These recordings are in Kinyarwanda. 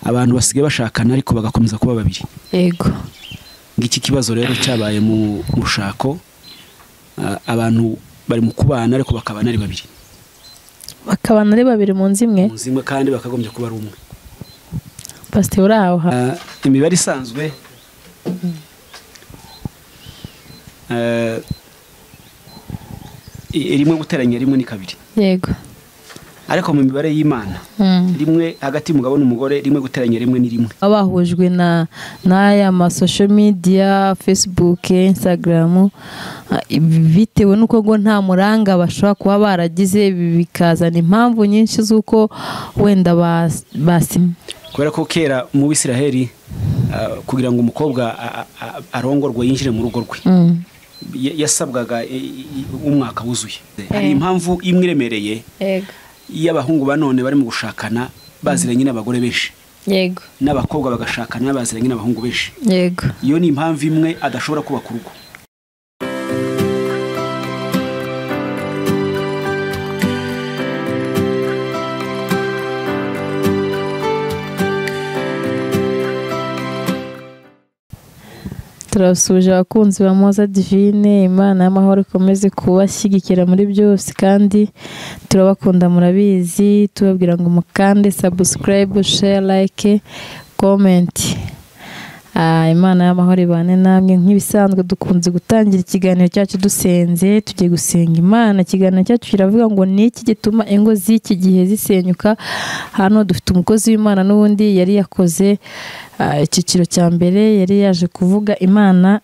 abantu basigaye bashakana ariko bagakomeza kuba babiri. Yego. Ngiki kibazo rero cyabaye mu mushako, abantu bari mu kubana ariko bakabana ari babiri. Bakabana ari babiri mu nzimwe? Mu nzimwe kandi bakagombye kuba ari umwe. Pasteur uraho. Imibare isanzwe rimwe guteranya rimwe ni kabiri. Yego. Ariko mu mibare y'Imana rimwe hagati y'umugabo n'umugore rimwe guteranya rimwe ni rimwe. Abahujwe n'aya ma social media, Facebook, Instagram, bitewe nuko ngo nta muranga bashobora kuba baragize, bikazana impamvu nyinshi z'uko wenda basi. Kubera ko kera mu Bisiraheli kugira ngo umukobwa arongorwe yinjire mu rugo rwe yasabwaga umwaka wuzuye. Hari impamvu imwe iremereye y'abahungu banone bari mu gushakana baziranye n'abagore benshi. Yego. N'abakobwa bagashakana baziranye n'abahungu benshi. Yego. Iyo ni impamvu imwe adashobora kubaka urugo. Turasuje abakunzi ba Moza Divine, Imana y'amahoro ikomeze kubashyigikira muri byose kandi turabakunda murabizi, tubabwira ngo mukande subscribe, share, like, comment. Imana y'amahoro ibane namwe. Nk'ibisanzwe dukunze gutangira ikiganiro cyacu dusenze, tugiye gusenga Imana. Ikiganiro cyacu kiravuga ngo ni iki gituma ingo z'iki gihe zisenyuka. Hano dufite umukozi w'Imana n'ubundi yari yakoze icyiciro cya mbere, yari yaje kuvuga Imana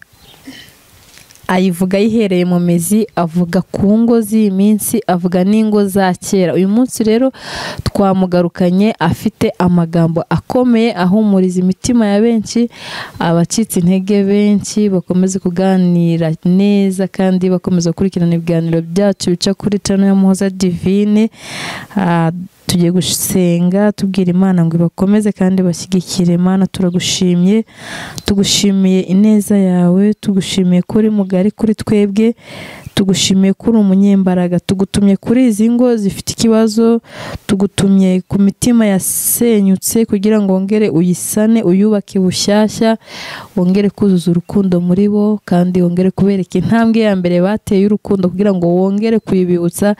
ayivuga yihereye mu mizi, avuga ku ngo z'iyi minsi, avuga n'ingo za kera. Uyu munsi rero twamugarukanye afite amagambo akomeye ahumuriza imitima ya benshi, abacitse intege benshi bakomeze kuganira neza kandi bakomeza gukurikirana ibiganiro byacu bica kuri channel ya Moza Divine. Tugiye gusenga tubwira Imana ngo ibakomeze kandi bashyigikire. Imana turagushimiye, tugushimiye ineza yawe, tugushimiye kuri mugari kuri twebwe, tugushimiye kuri umunyembaraga, tugutumye kuri izi ngo zifite ikibazo, tugutumye ku mitima yasenyutse kugira ngo wongere uyisane, uyubake bushyashya, wongere kuzuza urukundo muri bo kandi wongere kubereka intambwe ya mbere bateye urukundo kugira ngo wongere kuyibibutsa,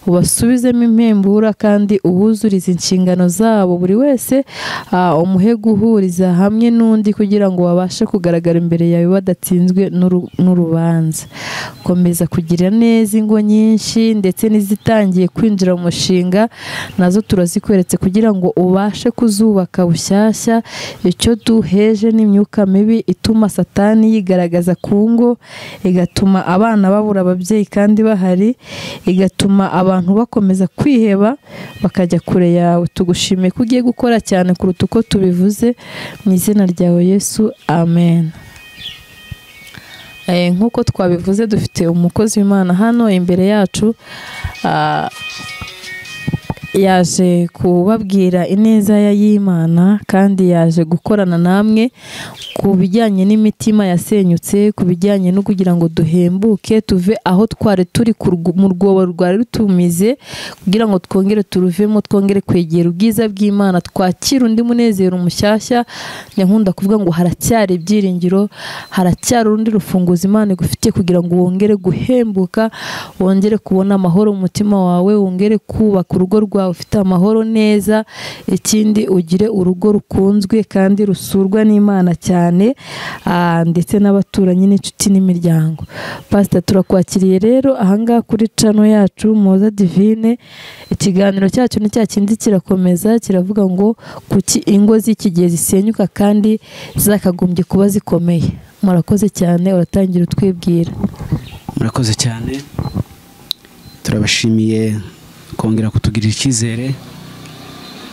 ubasubizemo impembura kandi ubuzuriza inshingano zabo. Buri wese umuhe guhuriza hamwe n'undi kugira ngo babashe kugaragara imbere yawe badatsinzwe n'urubanza. Komeza kugira neza ingo nyinshi ndetse n'izitangiye kwinjira mu mushinga, nazo turazikweretse kugira ngo ubashe kuzubaka bushyashya. Icyo duheje n'imyuka mibi ituma Satani yigaragaza ku ngo, igatuma abana babura ababyeyi kandi bahari, igatuma abantu bakomeza kwiheba bakajya kure yawe. Tugushimiye ko ugiye gukora cyane kuruta uko tubivuze, mu izina ryawe Yesu, amen. Nk'uko twabivuze dufite umukozi w'Imana hano imbere yacu, yaje kubabwira ineza y'Imana kandi yaje gukorana namwe ku bijyanye n'imitima yasenyutse, ku bijyanye no kugira ngo duhembuke tuve aho twari turi mu rwobo rwari rutumize, kugira ngo twongere turuvemo, twongere kwegera ubwiza bw'Imana, twakira undi munezero mushyashya. Nkunda kuvuga ngo haracyari ibyiringiro, haracyari urundi rufunguzo Imana igufitiye kugira ngo wongere guhembuka, wongere kubona amahoro mu mutima wawe, wongere kubaka urugo rwawe ufite amahoro neza. Ikindi ugire urugo rukunzwe kandi rusurwa n'Imana cyane, ndetse n'abaturanyi n'inshuti n'imiryango. Pastor turakwakiriye rero ahangaha kuri channel yacu Moza Divine. Ikiganiro cyacu ni cyakindi kirakomeza kiravuga ngo kuki ingo z'iki gihe zisenyuka kandi zakagombye kuba zikomeye. Murakoze cyane, uratangira utwibwira. Murakoze cyane, turabashimiye kongera kutugirira icyizere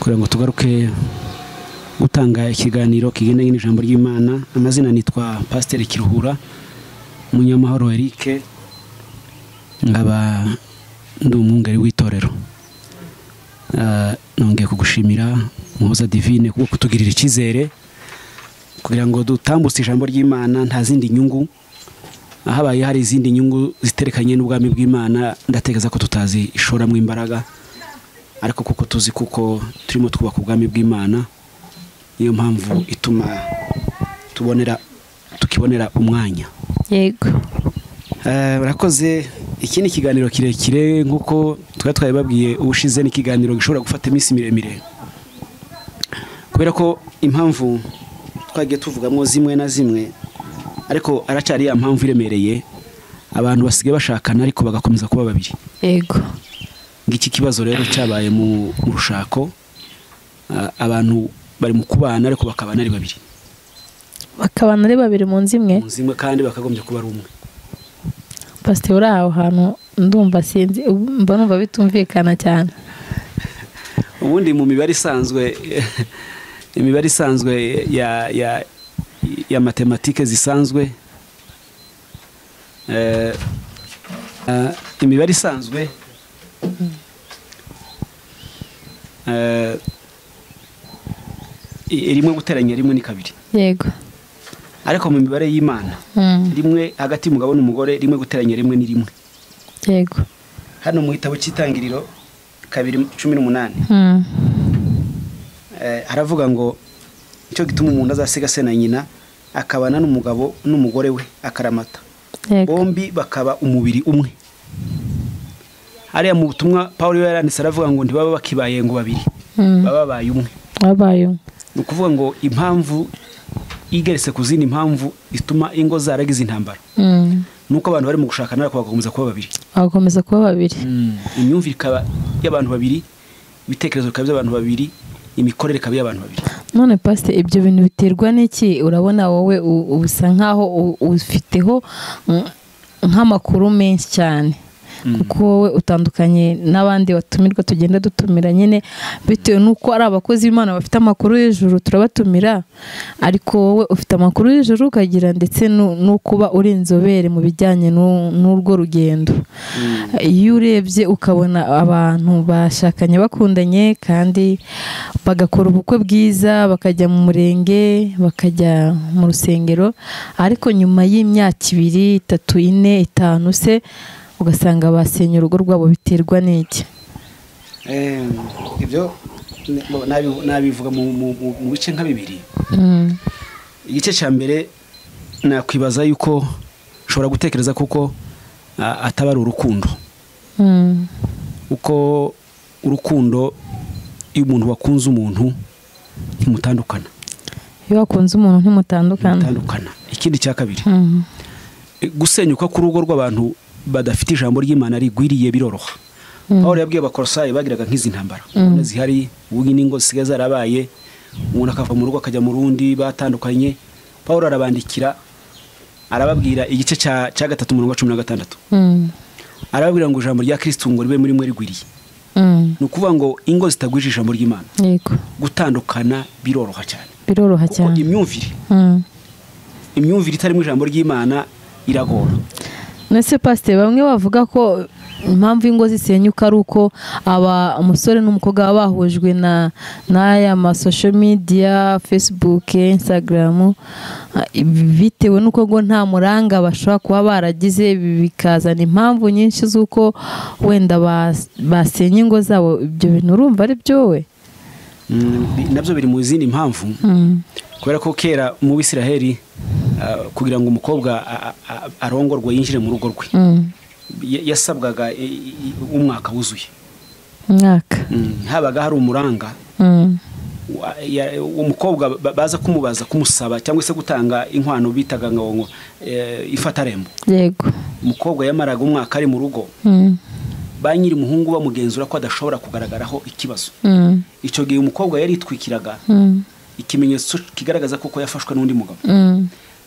kugira ngo tugaruke gutanga ikiganiro kigendanye n'ijambo ry'Imana. Amazina nitwa Pasteur Kiruhura Munyamahoro Eric, ngaba ndi umwungeri w'itorero. Nongeye kugushimira Moza Divine kuko kutugirira icyizere kugira ngo dutambutse ijambo ry'Imana nta zindi nyungu. Ahabaye hari izindi nyungu ziterekanye n'ubwami bw'Imana, ndategeza ko tutazi ishoramwe imbaraga, ariko kuko tuzi kuko turimo twubaka ubwami bw'Imana niyo mpamvu ituma tukibonera umwanya. Yego. Barakoze. Iki ni ikiganiro kirekire nk'uko twabibabwiye ubushize, ni ikiganiro gishobora gufata iminsi miremire, kubera ko impamvu twagiye tuvugamo zimwe na zimwe, ariko aracyari ya mpamvu iremereye. Abantu basigaye bashakana ariko bagakomeza kuba babiri. Yego. Ngiki kibazo rero cyabaye mu rushako, abantu bari mu kubana ariko bakabana ari babiri. Bakabana ari babiri mu nzu imwe? Mu nzu imwe, kandi bakagombye kuba ari umwe. Pastor, uri aho hantu ndumva sinzi, mba numva bitumvikana cyane. Ubundi mu mibare isanzwe ya matematike zisanzwe, imibare isanzwe rimwe guteranya rimwe ni kabiri. Yego. Ariko mu mibare y'Imana, rimwe hagati y'umugabo n'umugore, rimwe guteranya rimwe ni rimwe. Yego. Hano mu gitabo cy'Itangiriro 2:18 haravuga ngo icyo gituma umuntu azasiga se na nyina akabana n'umugabo n'umugore we akaramata, bombi bakaba umubiri umwe. Hariya mu butumwa Pawulo yaranditse aravuga ngo ntibaba bakibaye ngo babiri, baba babaye umwe. Ni ukuvuga ngo impamvu igeretse ku zindi mpamvu ituma ingo zaragize intambara, nuko abantu bari mu gushakana ariko bagakomeza kuba babiri. Imyumvire ikaba y'abantu babiri, ibitekerezo bikaba by'abantu babiri, imikorere ikaba y'abantu babiri. None Pastor, ibyo bintu biterwa n'iki? Urabona wowe usa nkaho ufiteho nk'amakuru menshi cyane, kuko wowe utandukanye n'abandi batumirwa tugenda dutumira, nyine bitewe nuko ari abakozi b'Imana bafite amakuru y'ijuru turabatumira, ariko wowe ufite amakuru y'ijuru ukagira ndetse no kuba uri inzobere mu bijyanye n'urwo rugendo. Iyo urebye ukabona abantu bashakanye bakundanye kandi bagakora ubukwe bwiza, bakajya mu murenge, bakajya mu rusengero, ariko nyuma y'imyaka 2, 3, 4, 5 se ugasanga basenye urugo rwabo, biterwa n'iki? Ibyo nabivuga mu bice nka bibiri. Igice cya mbere nakwibaza yuko ushobora gutekereza kuko ataba ari urukundo, uko urukundo iyo umuntu wakunze umuntu ntimutandukana. Iyo wakunze umuntu ntimutandukana. Ikindi cya kabiri, gusenyuka k'urugo rw'abantu badafite ijambo ry'Imana rigwiriye biroroha. Pawulo yabwiye Abakolosayi bagiraga nk'izi ntambara zihari, ubu n'ingo zisigaye zarabaye, umuntu akava mu rugo akajya mu rundi, batandukanye. Pawulo arabandikira arababwira igice cya 3:16, arababwira ngo ijambo rya Kristo ngo ribe muri mwe rigwiriye. Ni ukuvuga ngo ingo zitagwije ijambo ry'Imana, gutandukana biroroha cyane. Kuko imyumvire itarimo ijambo ry'Imana iragora. Nese Pastor, bamwe bavuga ko impamvu ingo zisenyuka ari uko umusore n'umukobwa baba bahujwe n'aya social media, Facebook, Instagram, bitewe n'uko ngo nta muranga bashobora kuba baragize, bikazana impamvu nyinshi z'uko wenda basenye ingo zabo. Ibyo bintu urumva ari byowe? Nabyo biri mu zindi mpamvu, kubera ko kera mu Bisiraheli kugira ngo umukobwa arongorwe yinjire mu rugo rwe yasabwaga umwaka wuzuye. Habaga hari umuranga umukobwa baza kumubaza, kumusaba cyangwa se gutanga inkwano bitaga ngo ifatarembo. Yego. Umukobwa yamaraga umwaka ari mu rugo, ba nyiri umuhungu bamugenzura ko adashobora kugaragaraho ikibazo. Icyo gihe umukobwa yaritwikiraga ikimenyetso kigaragaza ko yafashwe n'undi mugabo.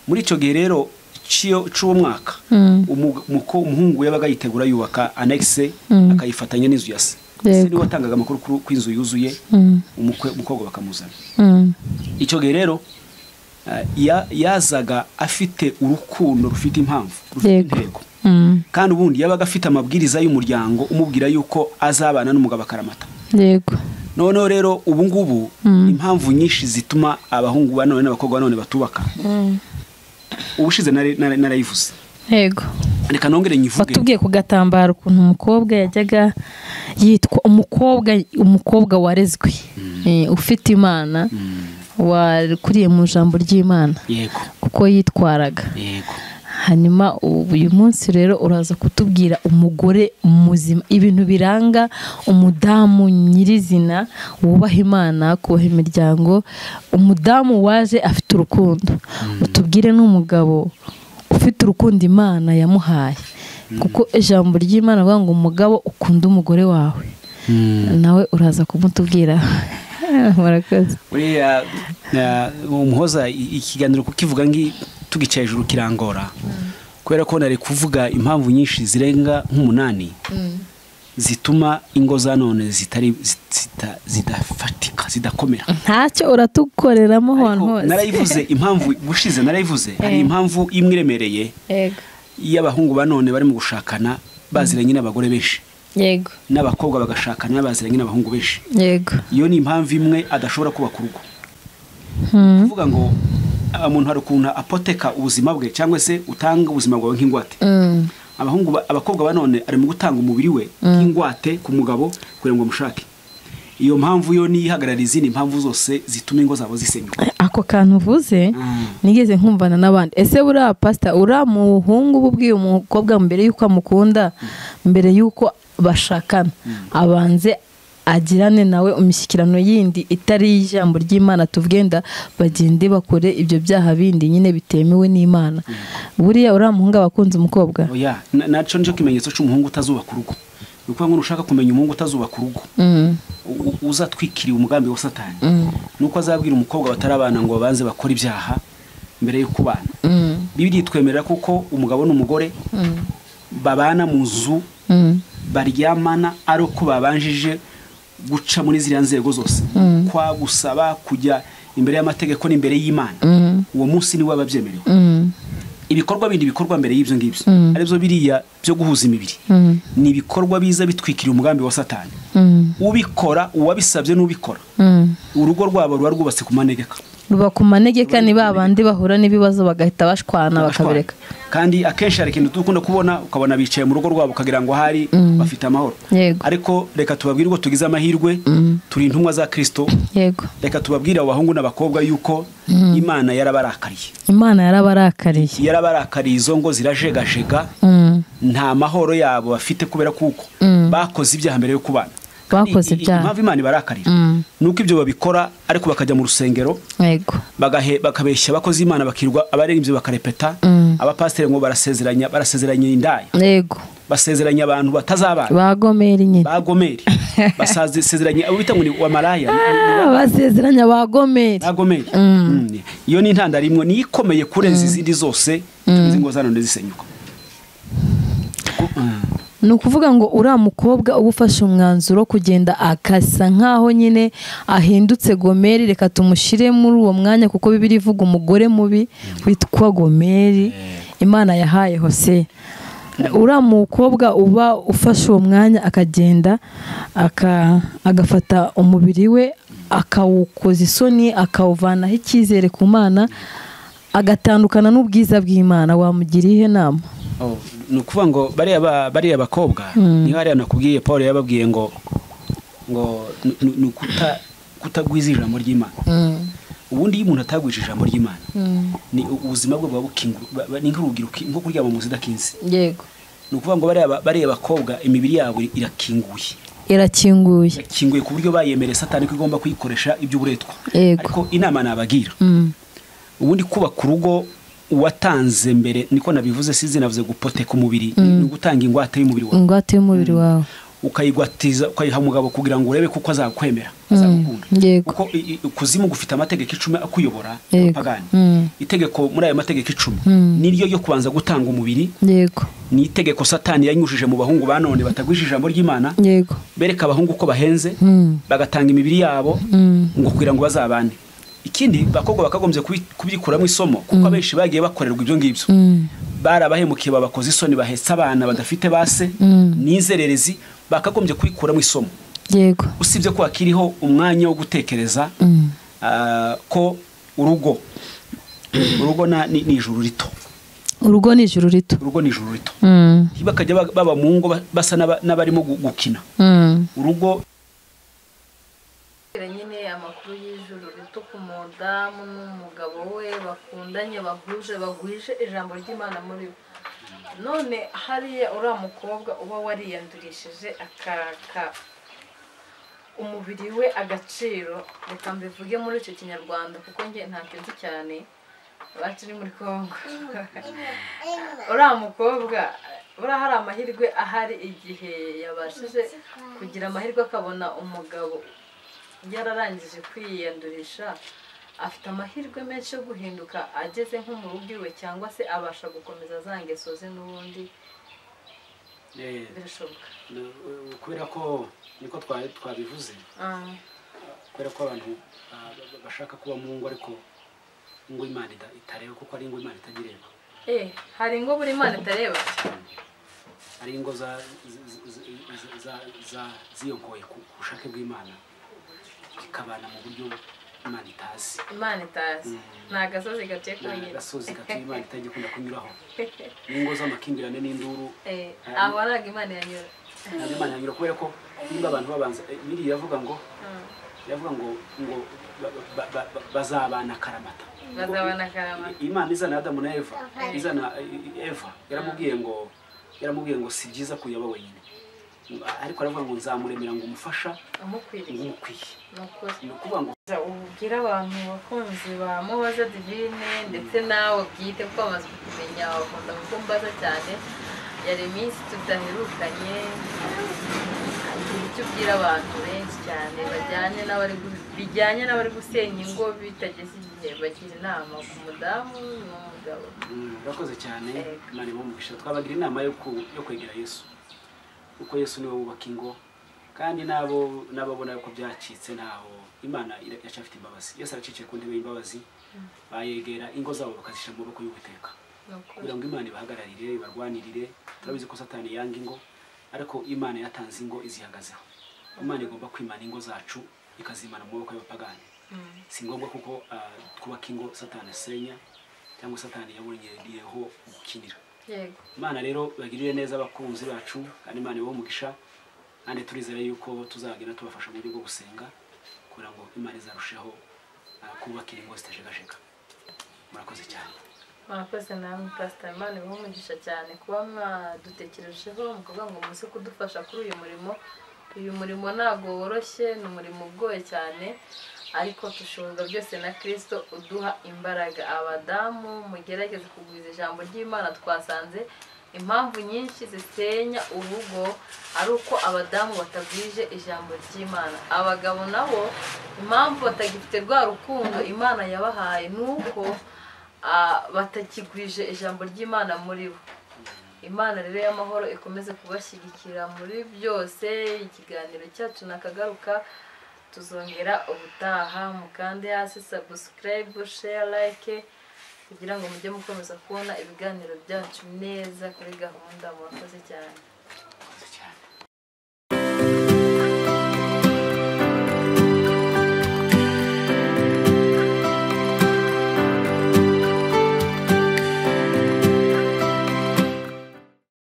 Muri icyo gihe rero cy'uwo mwaka umuhungu yabaga yitegura yubaka anexe akayifatanya n'inzu ya se. Se niwe watangaga amakuru ku inzu yuzuye, umukobwa bakamuzana. Icyo gihe rero yazaga afite urukundo rufite impamvu, rufite intego, kandi ubundi yabaga afite amabwiriza y'umuryango umubwira yuko azabana n'umugabo akaramata. Yego. Noneho rero ubu ngubu impamvu nyinshi zituma abahungu banone n'abakobwa banone batubaka, ubushize narayivuze. Yego. Reka nongere nyivuge. Batubwiye ku gatambaro ukuntu umukobwa yajyaga yitwa umukobwa warezwe, ufite Imana, wakuriye mu ijambo ry'Imana yego kuko yitwaraga. yego Hanyuma uyu munsi rero uraza kutubwira umugore muzima, ibintu biranga umudamu nyirizina wubaha Imana, kubaha imiryango, umudamu waje afite urukundo. Utubwire n'umugabo ufite urukundo Imana yamuhaye, kuko ijambo ry'Imana avuga ngo umugabo ukunda umugore wawe. Nawe uraza kumutubwira. Murakoze. buriya umuhoza ikiganiro kukivuga tugicaye hejuru kirangora, kubera ko nari kuvuga impamvu nyinshi zirenga nk'umunani zituma ingo za none zidafatika, zidakomera. Ntacyo uratukoreramo hano hose. Narayivuze impamvu bushize, narayivuze hari impamvu imwe iremereye y'abahungu ba none bari mu gushakana baziranye n'abagore benshi, yego, n'abakobwa bagashakana baziranye n'abahungu benshi, yego. Iyo ni impamvu imwe adashobora kubaka urugo. Kuvuga ngo umuntu hari ukuntu apoteka ubuzima bwe cyangwa se utanga ubuzima bwawe nk'ingwate. Abakobwa ba none ari mu gutanga umubiri we nk'ingwate ku mugabo kugira ngo amushake. Iyo mpamvu yo nihagarara izindi mpamvu zose zituma ingo zabo zisenyuka. Ako kantu uvuze nigeze nkumvana n'abandi. Ese buriya pastor muhungu bubwiye umukobwa mbere yuko amukunda, mbere yuko bashakana, abanze agirane nawe umishyikirano yindi itari ijambo ry'Imana, tuvugenda bagende bakore ibyo byaha bindi nyine bitemewe n'Imana. Buriya muhungu abakunze umukobwa. Oya, naco nje kimenyetso cy'umuhungu utazubaka urugo. Nuko ngo ushaka kumenya umuhungu utazubaka urugo, uzatwikiriye umugambi wa Satani. Nuko azabwira umukobwa batarabana ngo babanze bakora ibyaha mbere yo kubana. Bibiri twemerera kuko umugabo n'umugore babana mu nzu, baryamana ari uko babanjije guca muri ziriya nzego zose, kwa gusaba kujya imbere y'amategeko n'imbere y'Imana. Uwo munsi niwe ababyemerewe. Ibikorwa bindi bikorwa mbere y'ibyo ngibyo aribyo biriya byo guhuza imibiri, ni ibikorwa biza bitwikiriye umugambi wa Satani. Ubikora, uwabisabye n'ubikora, urugo rwabo ruba rwubatse ku manegeka. Ruba ku manegeka, ni babandi bahura n'ibibazo bagahita bashwana bakabireka. Kandi akenshi hari ikintu dukunda kubona, ukabona bicaye mu rugo rwabo ukagira ngo hari bafite amahoro. Ariko reka tubabwire ko tugize amahirwe, turi intumwa za Kristo. Yego. Reka tubabwire abahungu n'abakobwa yuko Imana yarabarakariye. Imana yarabarakariye. Yarabarakariye, izo ngo zirajegajega. Nta mahoro yabo bafite kubera kuko bakoze ibyaha mbere yo kubana. Bakoze ibyaha. Impamvu Imana ibarakarira nuko ibyo babikora, ariko bakajya mu rusengero, yego, bakabeshya abakozi Imana, bakirwa abaririmbyi bakarepeta, abapasiteri ngo barasezeranye indaya, yego, basezeranye abantu batazabana, bagomeri nyine, bagomeri basezeranye abo bita ngo ni wa maraya, basezeranye bagomeri. Iyo ni intandaro imwe ni ikomeye kurenza izindi zose ingo za none zisenyuka. Ni ukuvuga ngo uriya mukobwa uba ufashe umwanzuro kugenda akasa nkaho nyine ahindutse Gomeri, reka tumushyire muri uwo mwanya kuko Bibiliya ivuga umugore mubi witwa Gomeri Imana yahaye Hose. Uriya mukobwa uba ufashe uwo mwanya akagenda agafata umubiri we akawukoza isoni, akawuvanaho icyizere ku Mana, agatandukana n'ubwiza bw'Imana, wamugira ihe nama? Ni ukuvuga ngo bariya bakobwa niho hariya nakubwiye Paul yababwiye ngo ni kutagwiza ijambo ry'Imana. Ubundi iyo umuntu atagwije ijambo ry'Imana, ni ubuzima bwe buba bukinguye, ni nk'urugero nko kuryama mu zidakinze. Yego. Ni ukuvuga ngo bariya bakobwa imibiri yabo irakinguye ku buryo bayemereye Satani ko igomba kuyikoresha iby'uburetwa. Ariko inama nabagira, ubundi kubaka urugo watanze mbere, niko nabivuze, sizi navuze gupoteka umubiri, ni gutanga ingwate y'umubiri wawe, ukayigwatiza, ukayiha umugabo kugira ngo urebe kuko azakwemera, azagukunda. Kuko kuzimu gufite amategeko 10 akuyobora pagani. Itegeko muri ayo mategeko 10 niryo yo kubanza gutanga umubiri. Yego. Ni itegeko Satani yanyujije mu bahungu ba none batagwije ijambo ry'Imana. Yego. Bereka abahungu ko bahenze, bagatanga imibiri yabo ngo kugira ngo bazabane. Ikindi bakobwa bakagombye kubikuramo isomo, kuko abenshi bagiye bakorerwa ibyo ngibyo, barabahemukiye, babakoze isoni, bahetse abana badafite base n'inzererezi, bakagombye kubikuramo isomo. Yego. Usibye ko akiriho umwanya wo gutekereza ko urugo ni ijuru rito. Urugo ni ijuru rito. Bakajya baba mu ngo basa n'abarimo gukina. Urugo nyine amakuru y'ijuru rito ku mudamu n'umugabo we bakundanye bagwije ijambo ry'Imana muri bo. None hariya uriya mukobwa uba wariyandurishije akaka umubiri we agaciro, reka mbivuge muri icyo kinyarwanda kuko njye ntacyo nzi cyane abacu ni muri Kongo. Uriya mukobwa buriya hari amahirwe ahari igihe yabashije kugira amahirwe akabona umugabo yararangije kwiyandurisha, afite amahirwe menshi yo guhinduka ageze nko mu rugo iwe, cyangwa se abasha gukomeza za ngeso ze n'ubundi birashoboka? kubera ko niko twabivuze, kubera ko abantu bashaka kuba mu ngo ariko ngo Imana itareba, kuko ari ngo Imana itagireba. Hari ingo buri Imana itareba, hari ingo ziyongoye ku bushake bw'Imana, ikabana mu buryo Imana itazi. Imana itazi nta gasozi gatuye kuri nyine, gasozi gatuye Imana itajya ikunda kunyuraho, n'ingo z'amakimbirane n'induru, aho ntabwo Imana yanyura. ntabwo Imana yanyura, kubera ko niba abantu babanza Bibiliya iravuga ngo bazabana akaramata. Imana izana Adamu na Eva, yaramubwiye ngo si byiza kuyaba wenyine, ariko aravuga ngo nzamuremera ngo umufasha umukwiye. Ni ukuvuga ngo ubwira abantu bakunzi ba Muhoza Divine ndetse nawe bwite kuko bamaze kumenya bakunda kukumbaza cyane, yari iminsi tudaherukanye, icyo ubwira abantu benshi cyane bijyanye n'abari gusenya ingo bitageze igihe, bagira inama ku mudamu n'umugabo. urakoze cyane, Imana imugisha. Twabagira inama yo kwegera Yesu, kuko Yesu niwe wubaka ingo, kandi n'ababona ko byacitse ntaho Imana yacyafite imbabazi. Yesu araciciye ku ntebe y'imbabazi, bayegera ingo zabo bakazishyira mu maboko y'Uwiteka kugira ngo Imana ibahagararire, ibarwanirire. Turabizi ko Satani yanga ingo, ariko Imana yatanze ingo izihagazeho. Imana igomba kwimana ingo zacu ikazimana mu maboko y'abapagani. Si ngombwa kuko twubaka ingo Satani asenya cyangwa Satani yabonyereyeho gukinira. Imana rero bagirire neza abakunzi bacu, kandi Imana ibahe umugisha, kandi turizera yuko tuzagenda tubafasha mu buryo bwo gusenga kugira ngo Imana izarusheho kubakira ingo zitajegajega. Murakoze cyane. Murakoze namwe Pastor, Imana ibahe umugisha cyane kuba mwadutekerejeho mukavuga ngo muze kudufasha kuri uyu murimo. Uyu murimo ntabwo woroshye, ni umurimo ugoye cyane, ariko dushobozwa byose na Kristo uduha imbaraga. Abadamu mugerageze kugwiza ijambo ry'Imana. Twasanze impamvu nyinshi zisenya urugo ari uko abadamu batagwije ijambo ry'Imana. Abagabo nabo impamvu batagifite rwa rukundo Imana yabahaye nuko batakigwije ijambo ry'Imana muri bo. Imana rero y'amahoro ikomeze kubashyigikira muri byose. Ikiganiro cyacu nakagaruka, tuzongera ubutaha. Mukande hasi subscribe, share, like kugira ngo mujye mukomeza kubona ibiganiro byacu neza kuri gahunda. Murakoze cyane.